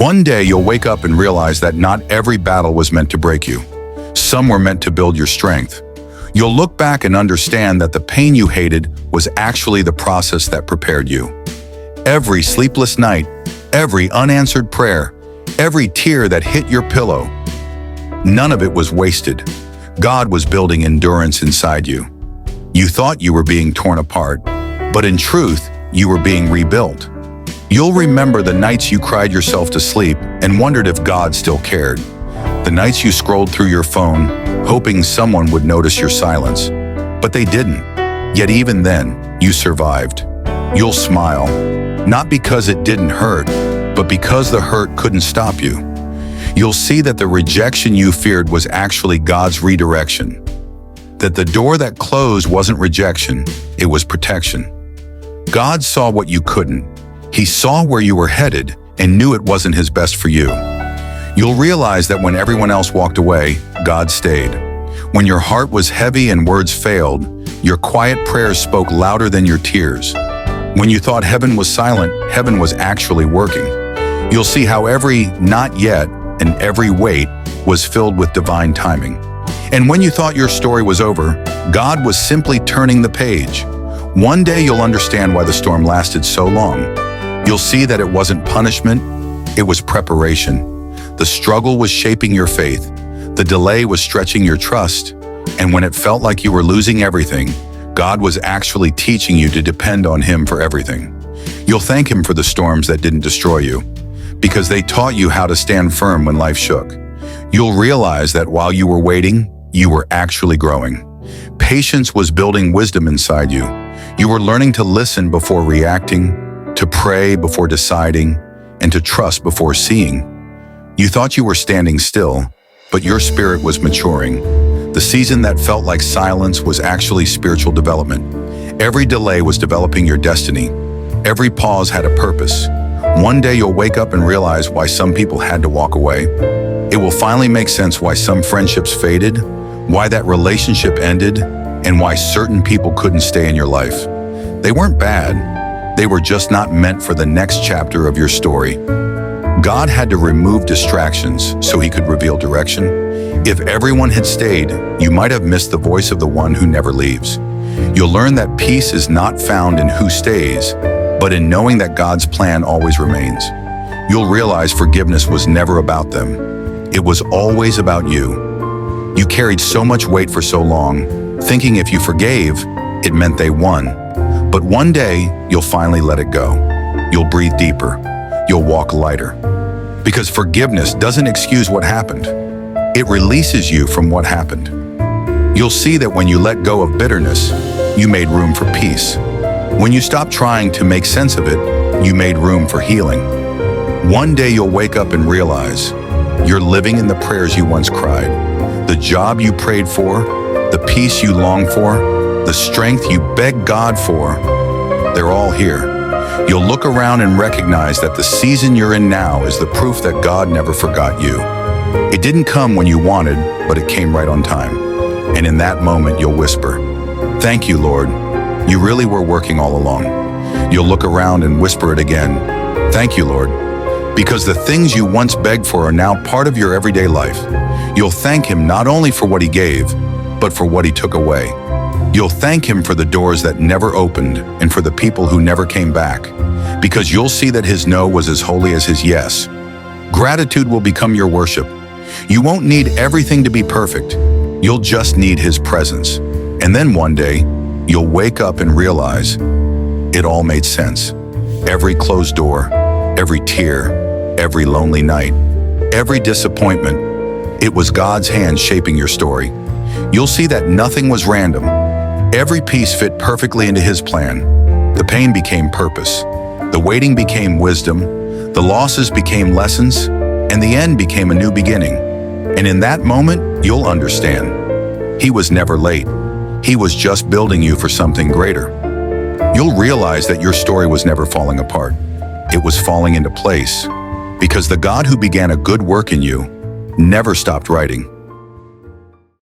One day you'll wake up and realize that not every battle was meant to break you. Some were meant to build your strength. You'll look back and understand that the pain you hated was actually the process that prepared you. Every sleepless night, every unanswered prayer, every tear that hit your pillow, none of it was wasted. God was building endurance inside you. You thought you were being torn apart, but in truth, you were being rebuilt. You'll remember the nights you cried yourself to sleep and wondered if God still cared. The nights you scrolled through your phone, hoping someone would notice your silence. But they didn't. Yet even then, you survived. You'll smile, not because it didn't hurt, but because the hurt couldn't stop you. You'll see that the rejection you feared was actually God's redirection. That the door that closed wasn't rejection, it was protection. God saw what you couldn't. He saw where you were headed and knew it wasn't his best for you. You'll realize that when everyone else walked away, God stayed. When your heart was heavy and words failed, your quiet prayers spoke louder than your tears. When you thought heaven was silent, heaven was actually working. You'll see how every not yet and every wait was filled with divine timing. And when you thought your story was over, God was simply turning the page. One day you'll understand why the storm lasted so long. You'll see that it wasn't punishment, it was preparation. The struggle was shaping your faith. The delay was stretching your trust. And when it felt like you were losing everything, God was actually teaching you to depend on him for everything. You'll thank him for the storms that didn't destroy you, because they taught you how to stand firm when life shook. You'll realize that while you were waiting, you were actually growing. Patience was building wisdom inside you. You were learning to listen before reacting, to pray before deciding, and to trust before seeing. You thought you were standing still, but your spirit was maturing. The season that felt like silence was actually spiritual development. Every delay was developing your destiny. Every pause had a purpose. One day you'll wake up and realize why some people had to walk away. It will finally make sense why some friendships faded, why that relationship ended, and why certain people couldn't stay in your life. They weren't bad. They were just not meant for the next chapter of your story. God had to remove distractions so he could reveal direction. If everyone had stayed, you might have missed the voice of the one who never leaves. You'll learn that peace is not found in who stays, but in knowing that God's plan always remains. You'll realize forgiveness was never about them. It was always about you. You carried so much weight for so long, thinking if you forgave, it meant they won. But one day, you'll finally let it go. You'll breathe deeper. You'll walk lighter. Because forgiveness doesn't excuse what happened. It releases you from what happened. You'll see that when you let go of bitterness, you made room for peace. When you stopped trying to make sense of it, you made room for healing. One day you'll wake up and realize you're living in the prayers you once cried, the job you prayed for, the peace you longed for, the strength you begged God for. They're all here. You'll look around and recognize that the season you're in now is the proof that God never forgot you. It didn't come when you wanted, but it came right on time. And in that moment, you'll whisper, "Thank you, Lord. You really were working all along." You'll look around and whisper it again, "Thank you, Lord." Because the things you once begged for are now part of your everyday life. You'll thank him not only for what he gave, but for what he took away. You'll thank him for the doors that never opened and for the people who never came back, because you'll see that his no was as holy as his yes. Gratitude will become your worship. You won't need everything to be perfect. You'll just need his presence. And then one day, you'll wake up and realize it all made sense. Every closed door, every tear, every lonely night, every disappointment, it was God's hand shaping your story. You'll see that nothing was random. Every piece fit perfectly into his plan. The pain became purpose. The waiting became wisdom. The losses became lessons. And the end became a new beginning. And in that moment, you'll understand. He was never late. He was just building you for something greater. You'll realize that your story was never falling apart. It was falling into place. Because the God who began a good work in you never stopped writing.